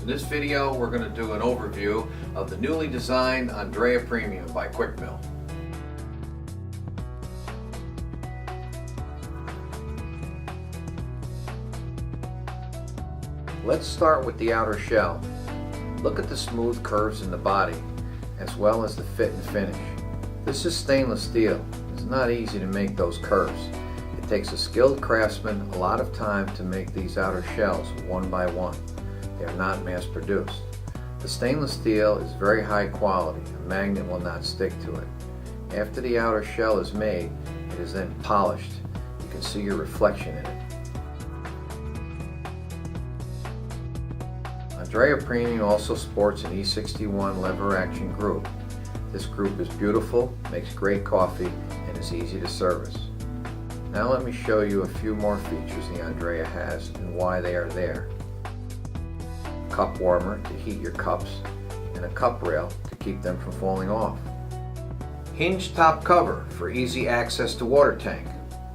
this video, we're going to do an overview of the newly designed Andreja Premium by Quickmill. Let's start with the outer shell. Look at the smooth curves in the body, as well as the fit and finish. This is stainless steel. It's not easy to make those curves. It takes a skilled craftsman a lot of time to make these outer shells one by one. They are not mass produced. The stainless steel is very high quality. A magnet will not stick to it. After the outer shell is made, it is then polished. You can see your reflection in it. Andreja Premium also sports an E61 lever action group. This group is beautiful, makes great coffee, and is easy to service. Now let me show you a few more features the Andreja has and why they are there. Cup warmer to heat your cups, and a cup rail to keep them from falling off. Hinged top cover for easy access to water tank.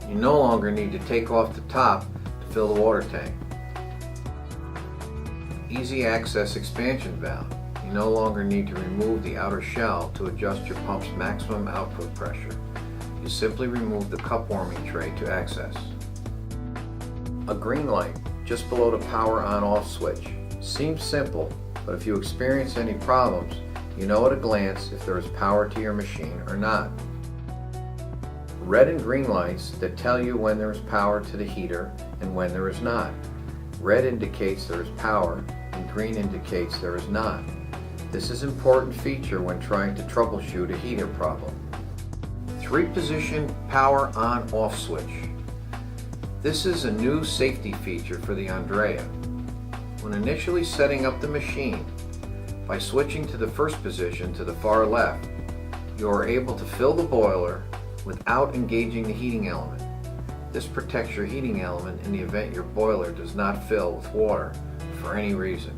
You no longer need to take off the top to fill the water tank. Easy access expansion valve. You no longer need to remove the outer shell to adjust your pump's maximum output pressure. You simply remove the cup warming tray to access. A green light just below the power on-off switch. Seems simple, but if you experience any problems, you know at a glance if there is power to your machine or not. Red and green lights that tell you when there is power to the heater and when there is not. Red indicates there is power and green indicates there is not. This is an important feature when trying to troubleshoot a heater problem. 3-position power on-off switch. This is a new safety feature for the Andreja. When initially setting up the machine, by switching to the first position to the far left, you are able to fill the boiler without engaging the heating element. This protects your heating element in the event your boiler does not fill with water for any reason.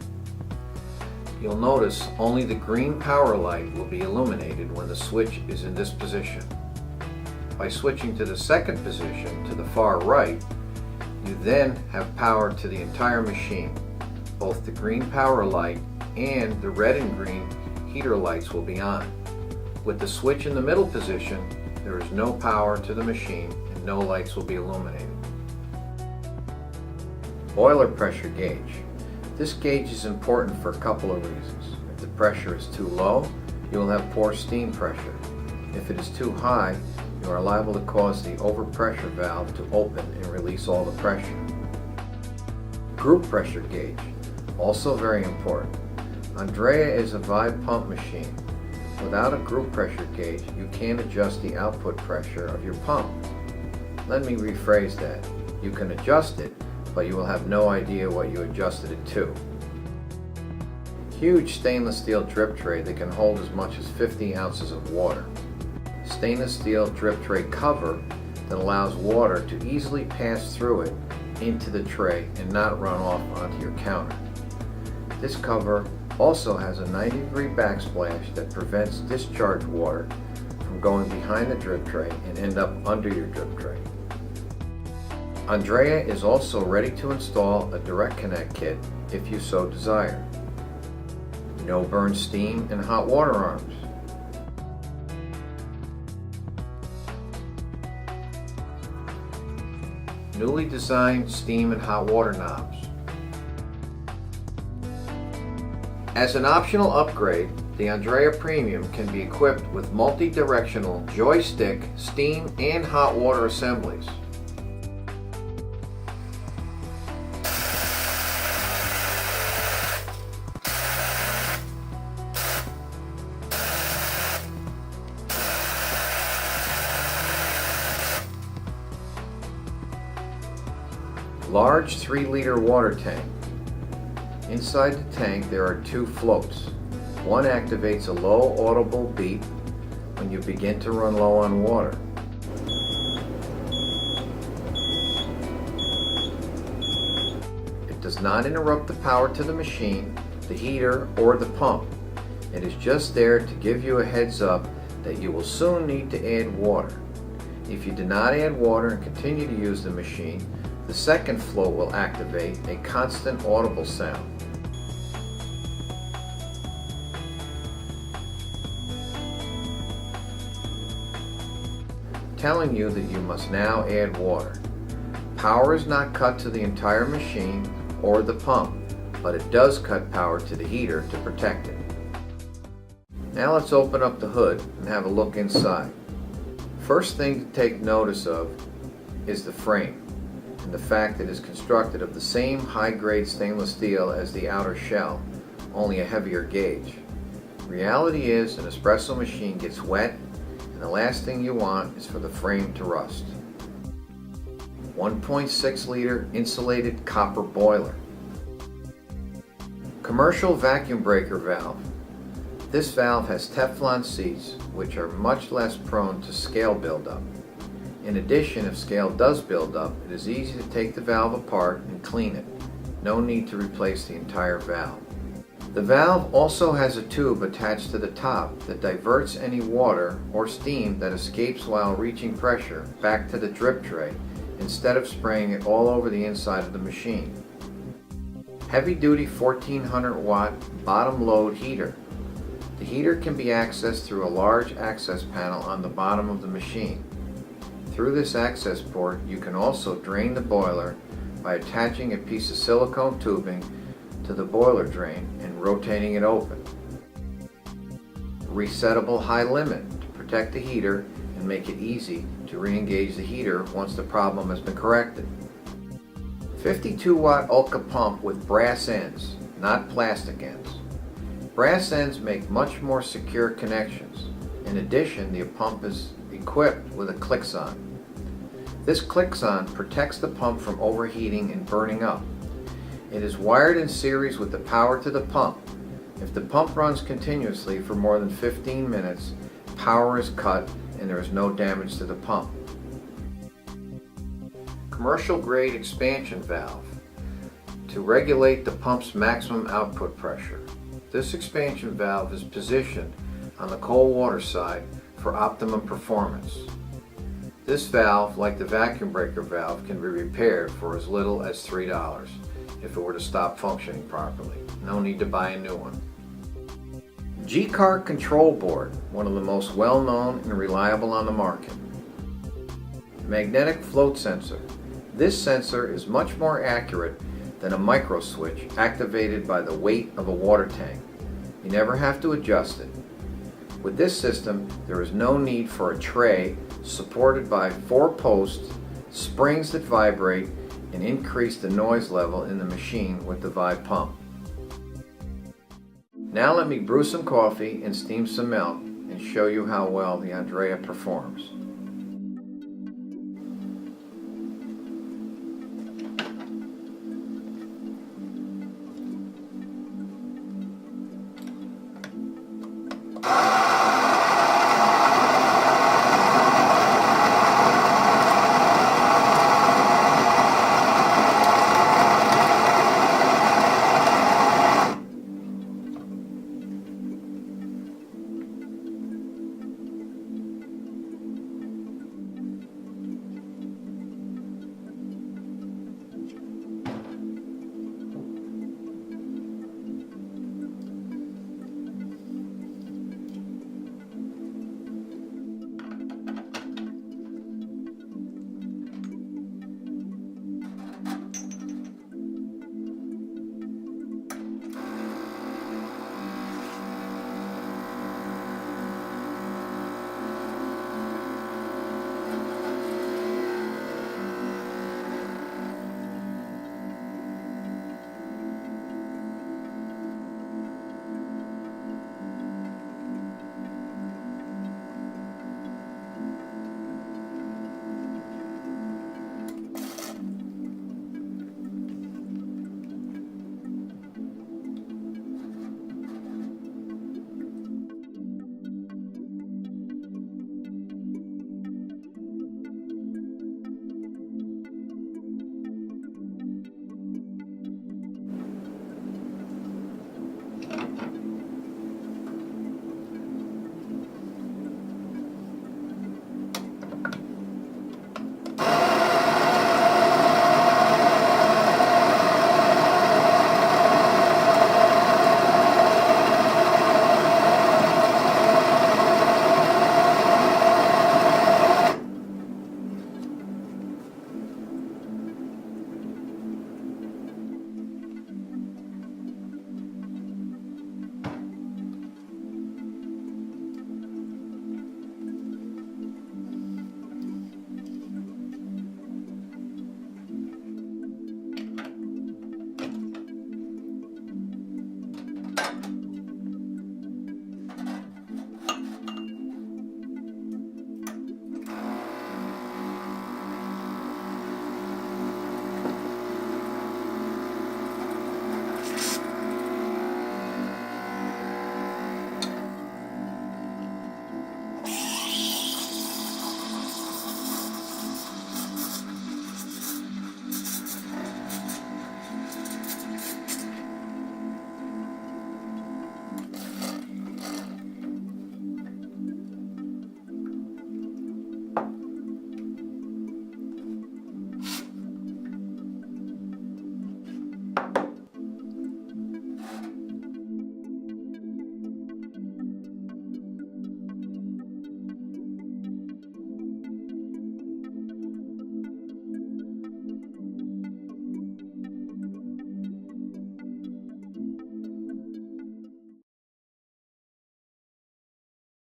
You'll notice only the green power light will be illuminated when the switch is in this position. By switching to the second position to the far right, you then have power to the entire machine. Both the green power light and the red and green heater lights will be on. With the switch in the middle position, there is no power to the machine and no lights will be illuminated. Boiler pressure gauge. This gauge is important for a couple of reasons. If the pressure is too low, you will have poor steam pressure. If it is too high, you are liable to cause the overpressure valve to open and release all the pressure. Group pressure gauge. Also very important. Andreja is a Vibe pump machine. Without a group pressure gauge, you can't adjust the output pressure of your pump. Let me rephrase that. You can adjust it, but you will have no idea what you adjusted it to. Huge stainless steel drip tray that can hold as much as 50 ounces of water. Stainless steel drip tray cover that allows water to easily pass through it into the tray and not run off onto your counter. This cover also has a 90-degree backsplash that prevents discharge water from going behind the drip tray and end up under your drip tray. Andreja is also ready to install a direct connect kit if you so desire. No burn steam and hot water arms. Newly designed steam and hot water knobs. As an optional upgrade, the Andreja Premium can be equipped with multi-directional joystick, steam, and hot water assemblies. Large 3-liter water tank. Inside the tank there are 2 floats. One activates a low audible beep when you begin to run low on water. It does not interrupt the power to the machine, the heater, or the pump. It is just there to give you a heads up that you will soon need to add water. If you do not add water and continue to use the machine, the second float will activate a constant audible sound. telling you that you must now add water. Power is not cut to the entire machine or the pump, but it does cut power to the heater to protect it. Now let's open up the hood and have a look inside. First thing to take notice of is the frame and the fact that it is constructed of the same high-grade stainless steel as the outer shell, only a heavier gauge. Reality is an espresso machine gets wet, and the last thing you want is for the frame to rust. 1.6 liter insulated copper boiler. Commercial vacuum breaker valve. This valve has Teflon seats, which are much less prone to scale buildup. In addition, if scale does build up, it is easy to take the valve apart and clean it. No need to replace the entire valve. The valve also has a tube attached to the top that diverts any water or steam that escapes while reaching pressure back to the drip tray instead of spraying it all over the inside of the machine. Heavy-duty 1400 watt bottom load heater. The heater can be accessed through a large access panel on the bottom of the machine. Through this access port, you can also drain the boiler by attaching a piece of silicone tubing to the boiler drain and rotating it open. Resettable high limit to protect the heater and make it easy to re-engage the heater once the problem has been corrected. 52 watt Ulca pump with brass ends, not plastic ends. Brass ends make much more secure connections. In addition, the pump is equipped with a click-on. This click-on protects the pump from overheating and burning up. It is wired in series with the power to the pump. If the pump runs continuously for more than 15 minutes, power is cut and there is no damage to the pump. Commercial grade expansion valve to regulate the pump's maximum output pressure. This expansion valve is positioned on the cold water side for optimum performance. This valve, like the vacuum breaker valve, can be repaired for as little as $3 if it were to stop functioning properly. No need to buy a new one. G-Car control board, one of the most well-known and reliable on the market. Magnetic float sensor. This sensor is much more accurate than a micro switch activated by the weight of a water tank. You never have to adjust it. With this system, there is no need for a tray supported by 4 posts, springs that vibrate, and increase the noise level in the machine with the Vibe pump. Now let me brew some coffee and steam some milk and show you how well the Andreja performs.